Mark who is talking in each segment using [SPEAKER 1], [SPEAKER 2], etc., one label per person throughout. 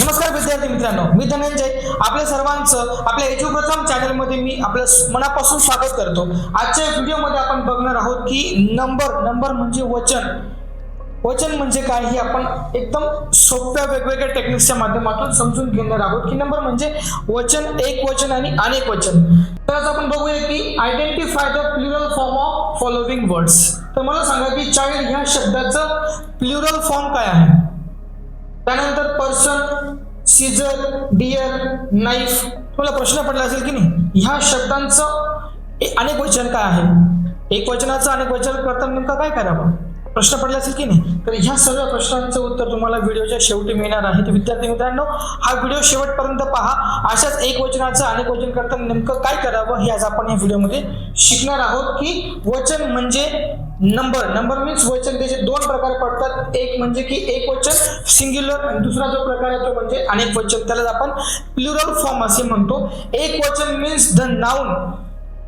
[SPEAKER 1] नमस्कार विद्यार्थी मित्रांनो, मी धनंजय आपल्या सर्वांचं आपल्या एज्युप्रथम चॅनलमध्ये मी आपलं मनापासून स्वागत करतो। आजच्या व्हिडिओमध्ये आपण बघणार आहोत की नंबर म्हणजे वचन म्हणजे काय हे आपण एकदम सोप्या वेगवेगळ्या टेक्निक्सच्या माध्यमातून समजून घेणार आहोत की नंबर म्हणजे वचन, एक वचन आणि अनेक वचन। तर आज आपण बघूया की identify the plural form of following words. तर मला सांगा की चाइल्ड ह्या शब्दाचं प्लुरल फॉर्म काय आहे। त्यानंतर पर्सन, सीजर, डियर, नाईफ। तुम्हाला प्रश्न पडला असेल की नाही ह्या शब्दांचं अनेक वचन काय आहे, एक वचनाचं अनेक वचन करताना नेमकं काय करावं, प्रश्न पडला असेल की नाही। तर ह्या सर्व प्रश्नांचं उत्तर तुम्हाला व्हिडिओच्या शेवटी मिळणार आहे। तर विद्यार्थी मित्रांनो, हा व्हिडिओ शेवटपर्यंत पहा। अशाच एक वचनाचं अनेक वचन करताना नेमकं काय करावं हे आज आपण या व्हिडिओमध्ये शिकणार आहोत की वचन म्हणजे नंबर मीन्स वचन त्याचे दोन प्रकार पडतात। एक म्हणजे की एक वचन सिंग्युलर आणि दुसरा जो प्रकार आहे तो म्हणजे अनेक वचन, त्याला आपण प्लुरल फॉर्म असे म्हणतो। एक वचन means the noun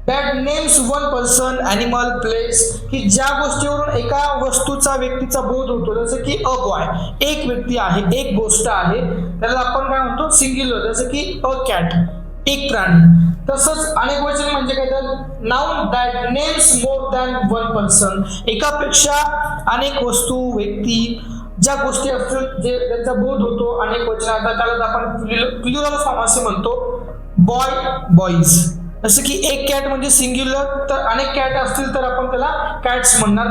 [SPEAKER 1] that names one person, animal, place, की ज्या गोष्टीवरून एका वस्तूचा व्यक्तीचा बोध होतो, जसं की अ बॉय, एक व्यक्ती आहे, एक गोष्ट आहे, त्याला आपण काय म्हणतो सिंग्युलर, जसं की अ कॅट, एक प्राणी। तसंच अनेक वचन म्हणजे काय तर noun that names more than one person, एकापेक्षा अनेक वस्तू, व्यक्ती, ज्या गोष्टी असतील जे त्यांचा बोध होतो अनेक वचनात, त्याला आपण प्लुरल फॉर्म असे म्हणतो। बॉय, बॉईज, जसं की एक कॅट म्हणजे सिंग्युलर, तर अनेक कॅट असतील तर आपण त्याला कॅट्स म्हणणार,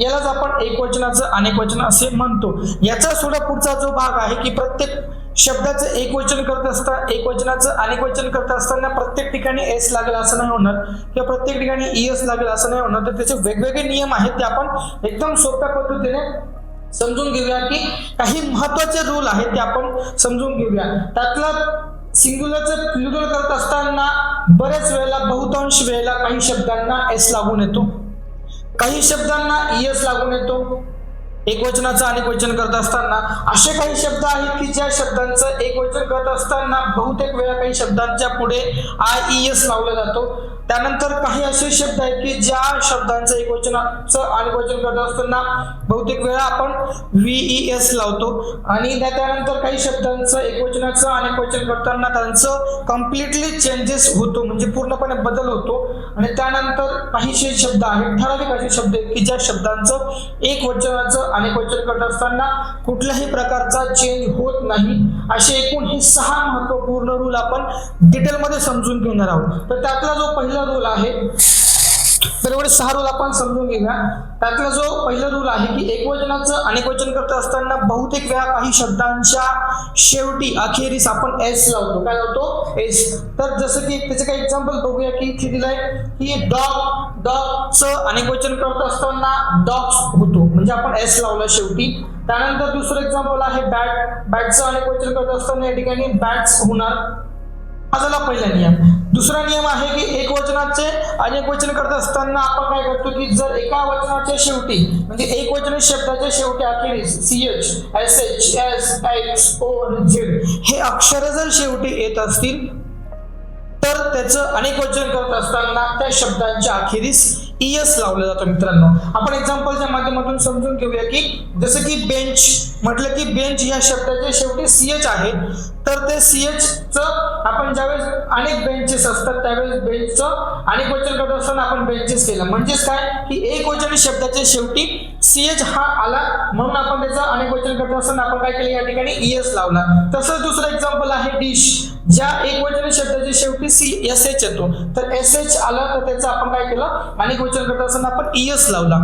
[SPEAKER 1] यालाच आपण एक वचनाचं अनेक वचन असे म्हणतो। याचा सुद्धा पुढचा जो भाग आहे की प्रत्येक शब्दाचं एक वचन करत असताना, एक वचनाचं अनेक वचन करत असताना प्रत्येक ठिकाणी एस लागेल असं नाही होणार किंवा प्रत्येक ठिकाणी ईएस लागेल असं नाही होणार। तर त्याचे वेगवेगळे नियम आहेत ते आपण एकदम सोप्या पद्धतीने समजून घेऊया की काही महत्वाचे रूल आहेत ते आपण समजून घेऊया। त्यातला सिंग्युलरचं प्लुरल करत असताना बरेच वेळेला, बहुतांश वेळेला काही शब्दांना एस लागून येतो, काही शब्दांना ईएस लागून येतो। एक वचनाचं अनेक वचन करत असताना असे काही शब्द आहेत की ज्या शब्दांचं एक वचन करत असताना बहुतेक वेळा काही शब्दांच्या पुढे आयईएस लावला जातो। त्यानंतर काही असे शब्द आहेत की ज्या शब्दांचं एक वचनाचं अनेक वचन करत असताना बहुतेक वेळा आपण व्हीईएस लावतो आणि त्यानंतर काही शब्दांचं एक वचनाचं अनेक वचन करताना त्यांचं कम्प्लिटली चेंजेस होतो, म्हणजे पूर्णपणे बदल होतो। आणि त्यानंतर काही शब्द आहेत, ठराविक असे शब्द आहेत की ज्या शब्दांचं एक वचनाचं अनेक वचन करत असताना कुठल्याही प्रकारचा चेंज होत नाही। असे एकूण हे 6 महत्वपूर्ण रूल आपण डिटेलमध्ये समजून घेणार आहोत। तर त्यातला जो पहिला रूल आहे, तर एवढे 6 रूल आपण समजून घेऊया। त्यातला जो पहिला रूल आहे की एकवचनाचं अनेक वचन करत असताना बहुतेक वेळा काही शब्दांच्या शेवटी अखेरीस आपण एस लावतो, काय लावतो एस। तर जसं की त्याचे काही एक्झाम्पल बघूया की इथे दिलंय की डॉगचं अनेक वचन करत असताना डॉग्स होतो, म्हणजे आपण एस लावला शेवटी। त्यानंतर दुसरं एक्झाम्पल आहे बॅटचं अनेक वचन करत असताना या ठिकाणी बॅट्स होणार, हा झाला पहिला नियम। दुसरा नियम आहे की एक वचनाचे अनेक वचन करत असताना आपण काय करतो की जर एका वचनाच्या शेवटी म्हणजे एक वचन शब्दाच्या शेवटी अखेरीस सीएच, एसएच, एस, एक्स, ओ आणि झेड हे अक्षर जर शेवटी येत असतील तर त्याचं अनेक वचन करत असताना त्या शब्दांच्या अखेरीस ईएस लावलं जातं। मित्रांनो, आपण एक्झाम्पलच्या माध्यमातून समजून घेऊया की जसं की बेंच म्हटलं की बेंच या शब्दाच्या शेवटी सीएच आहे, तर ते सीएच च आपण ज्यावेळेस अनेक बेंचेस असतात त्यावेळेस बेंचचं अनेक वचन करत असताना आपण बेंचेस केलं, म्हणजेच काय की एक वचनी शब्दाच्या शेवटी सीएच हा आला म्हणून आपण त्याचं अनेक वचन करत असताना आपण काय केलं या ठिकाणी ईएस लावला। तसंच दुसरं एक्झाम्पल आहे डिश, ज्या एक वचनी शब्दाच्या शेवटी एसएच येतो, तर एसएच आला तर त्याचं आपण काय केलं अनेक वचन करत असताना आपण ईएस लावला,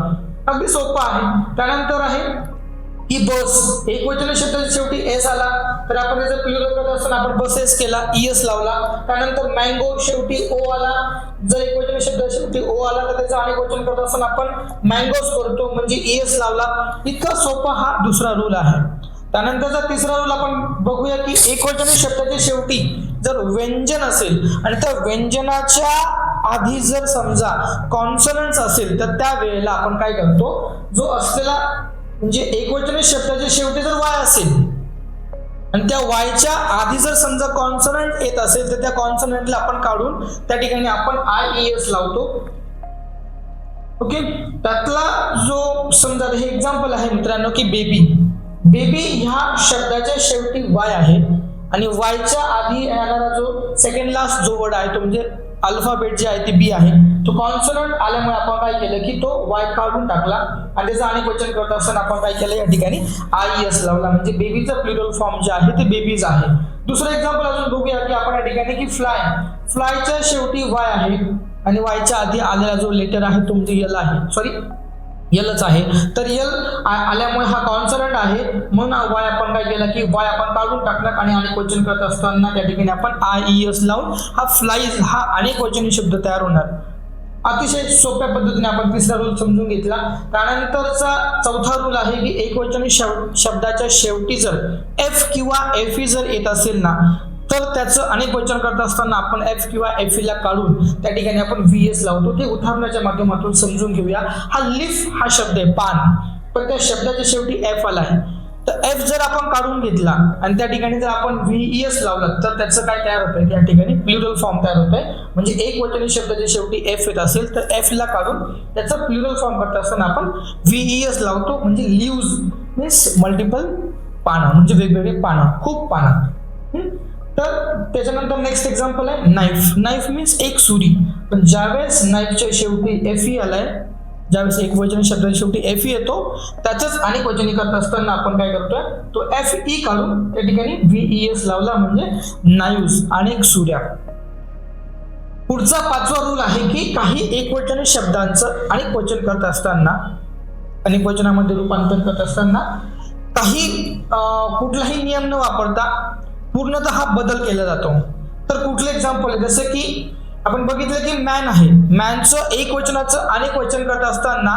[SPEAKER 1] अगदी सोपं आहे। त्यानंतर आहे की बस, एक वचन शब्दाच्या शेवटी एस आला तर आपण त्याचं प्लुरल करत असताना आपण बसेस केला, ईएस लावला। त्यानंतर मँगो शेवटी ओ आला, जर एक वचन शब्दाच्या शेवटी ओ आला तर त्याचं अनेक वचन करत असताना आपण मँगोज करतो, म्हणजे ईएस लावला। इतका सोपा हा दुसरा रूल आहे। त्यानंतरचा तिसरा रूल आपण बघूया की एक वचनी शब्दाच्या शेवटी जर व्यंजन असेल आणि त्या व्यंजनाच्या आधी जर समजा कॉन्सोनंट्स असेल तर त्या वेळेला आपण काय करतो, जो असलेला म्हणजे एकवचनी शब्दाच्या शेवटी जर वाय असेल आणि त्या वायच्या आधी जर समजा कॉन्सोनंट येत असेल तर त्या कॉन्सोनंटला आपण काढून त्या ठिकाणी आपण आयईएस लावतो। ओके, त्यातला जो समजा हे एक्झाम्पल आहे मित्रांनो की बेबी, बेबी ह्या शब्दाच्या शेवटी वाय आहे आणि वायच्या आधी येणारा जो सेकंड लास्ट जो वर्ड आहे तो म्हणजे अल्फाबेट जे आहे ते बी आहे, तो कॉन्सोनंट आल्यामुळे आपण काय केलं की तो वाय काढून टाकला आणि त्याचं अनेक वचन करत असताना आपण काय केलं या ठिकाणी IES लावला, म्हणजे बेबीचा प्लुरल फॉर्म जे आहे ते बेबीज आहे. दुसरं एक्झाम्पल अजून बघूया की आपण या ठिकाणी की फ्लायच्या शेवटी वाय आहे आणि वायच्या आधी आलेला जो लेटर आहे तो म्हणजे यल आहे, सॉरी यलच आहे. तर यल आल्यामुळे हा कॉन्सोनंट आहे म्हणून वाय आपण काय केलं की वाय आपण काढून टाकणार आणि अनेक वचन करत असताना त्या ठिकाणी आपण IES लावून हा फ्लाईज हा अनेक वचनी शब्द तयार होणार. अतिशय सोप्या पद्धतीने आपण तिसरा रूल समजून घेतला. त्यानंतरचा चौथा रूल आहे की एकवचनी शब्दाच्या शेवटी जर एफ किंवा एफई जर येत असेल ना तर त्याचं अनेक वचन करत असताना आपण एफ किंवा एफई ला काढून त्या ठिकाणी आपण VS लावतो. ते उदाहरणाच्या माध्यमातून समजून घेऊया. हा लीफ हा शब्द आहे पान, पण त्या शब्दाच्या शेवटी एफ आला आहे, तर एफ जर आपण काढून घेतला आणि त्या ठिकाणी जर आपण VES लावलं तर त्याचं काय तयार होतंय या ठिकाणी प्लुरल फॉर्म तयार होतंय. म्हणजे एक वचनी शब्दाच्या शेवटी एफ येत असेल तर एफ ला काढून त्याचा प्लुरल फॉर्म करत असताना आपण VES लावतो, म्हणजे लीव्ज मीन्स मल्टिपल पानं, म्हणजे वेगवेगळे पानं, खूप पानं. तर त्याच्यानंतर नेक्स्ट एक्झाम्पल आहे नाईफ मीन्स एक सुरी, पण ज्यावेळेस नाईफच्या शेवटी एफई आलाय, ज्यावेळेस एक वचनी शब्दाच्या शेवटी एफई येतो त्याचंच अनेक वचनी करत असताना आपण काय करतोय तो FE काढून त्या ठिकाणी VES लावला, म्हणजे नाईव्स अनेक सुऱ्या. पुढचा पाचवा रूल आहे की काही एकवचनी शब्दांचं अनेक वचन करत असताना, अनेक वचनामध्ये रूपांतर करत असताना काही कुठलाही नियम न वापरता पूर्णतः बदल केला जातो. तर कुठले एक्झाम्पल आहे, जसं की आपण बघितलं की मॅन आहे, मॅनचं एक वचनाचं अनेक वचन करत असताना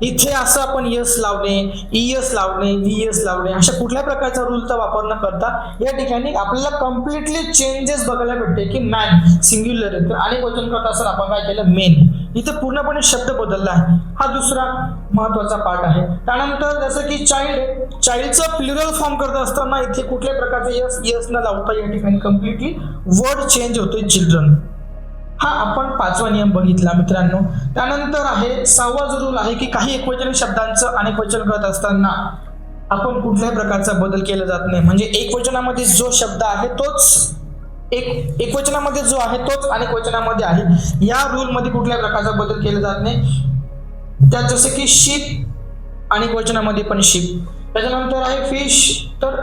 [SPEAKER 1] इथे असं आपण यस लावणे, ES लावणे, VS लावणे अशा कुठल्या प्रकारचा रूलचा वापर न करता या ठिकाणी आपल्याला कम्प्लिटली चेंजेस बघायला भेटते की मॅन सिंग्युलर आहे तर अनेक वचन करत असताना आपण काय केलं मेन, इथे पूर्णपणे शब्द बदलला आहे. हा दुसरा महत्वाचा पार्ट आहे. त्यानंतर जसं की चाइल्डचं प्लुरल फॉर्म करत असताना इथे कुठल्या प्रकारचे यस न लावता या ठिकाणी कम्प्लिटली वर्ड चेंज होतोय चिल्ड्रन. हा आपण पाचवा नियम बघितला मित्रांनो. त्यानंतर आहे सहावा जो रूल आहे की काही एकवचनी शब्दांचं अनेक वचन करत असताना आपण कुठल्याही प्रकारचा बदल केला जात नाही, म्हणजे एकवचनामध्ये जो शब्द आहे तोच एकवचनामध्ये जो आहे तोच अनेक वचनामध्ये आहे. या रूल मध्ये कुठल्याही प्रकारचा बदल केला जात नाही. त्यात जसे की शीप अनेक वचनामध्ये पण शीप. त्याच्यानंतर आहे फिश, तर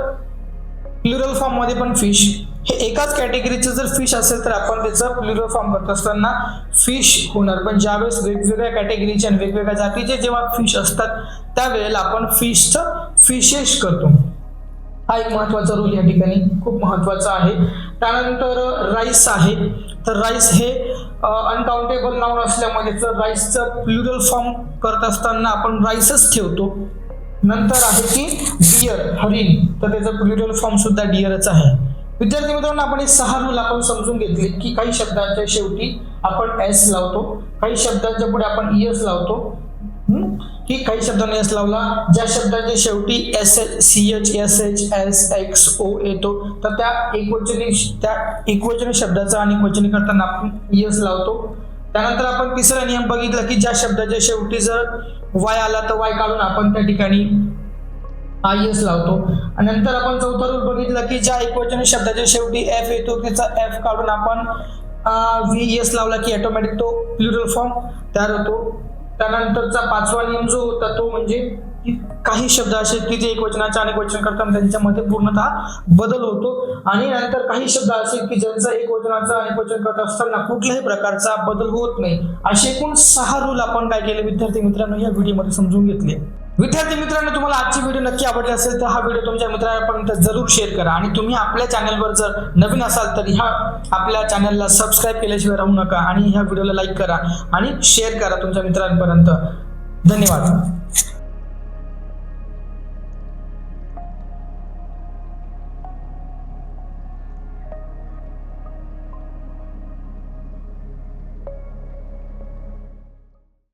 [SPEAKER 1] प्लुरल फॉर्म मध्ये पण फिश. हे एकाच कॅटेगरीचं जर फिश असेल तर आपण त्याचं प्लुरल फॉर्म करत असताना फिश होणार, पण ज्यावेळेस वेगवेगळ्या कॅटेगरीचे आणि वेगवेगळ्या जातीचे जेव्हा फिश असतात त्यावेळेला आपण फिशेस करतो. हा एक महत्वाचा रूल या ठिकाणी खूप महत्वाचा आहे. त्यानंतर राईस आहे, तर राईस हे अनकाउंटेबल नाउन असल्यामुळे राईसचं प्लुरल फॉर्म करत असताना आपण राईसच ठेवतो. नंतर आहे की डिअर हरिण, तर त्याचं प्लुरल फॉर्म सुद्धा डिअरच आहे. विद्यार्थी मित्रांनो, आपण हे 6 रूल आपण समजून घेतले की काही शब्दांच्या शेवटी आपण S लावतो, काही शब्दांच्या पुढे आपण ES लावतो, की काही शब्दांना S लावला, ज्या शब्दांच्या शेवटी CH, SH, S, X, O येतो तर त्या एकवचनी शब्दाचा अनेक वचनी करताना आपण ES लावतो. त्यानंतर आपण तिसरा नियम बघितला की ज्या शब्दाच्या शेवटी जर Y आला तर Y काढून आपण त्या ठिकाणी IES लावतो. आणि नंतर आपण चौथा रूल बघितला की ज्या एकवचनी शब्दाच्या शेवटी F येतो त्याचा F काढून आपण VES लावला की ऑटोमॅटिक तो प्लुरल फॉर्म तयार होतो. त्यानंतरचा पाचवा नियम जो होता तो म्हणजे काही शब्द असे की जे एकवचनाचे अनेक वचन करताना त्यांच्यामध्ये पूर्णतः बदल होतो. आणि नंतर काही शब्द असे की ज्यांचा एकवचनाचा अनेक वचन करत असताना कुठल्याही प्रकारचा बदल होत नाही. असे एकूण 6 रूल आपण काय केले विद्यार्थी मित्रांनो या व्हिडिओमध्ये समजून घेतले. विद्यार्थी मित्रांनो, तुम्हाला आजची व्हिडिओ नक्की आवडली असेल तर हा व्हिडिओ तुमच्या मित्रांपर्यंत जरूर शेअर करा. आणि तुम्ही आपल्या चॅनलवर जर नवीन असाल तर ह्या आपल्या चॅनलला सबस्क्राईब केल्याशिवाय राहू नका आणि ह्या व्हिडिओला लाईक करा आणि शेअर करा तुमच्या मित्रांपर्यंत. धन्यवाद.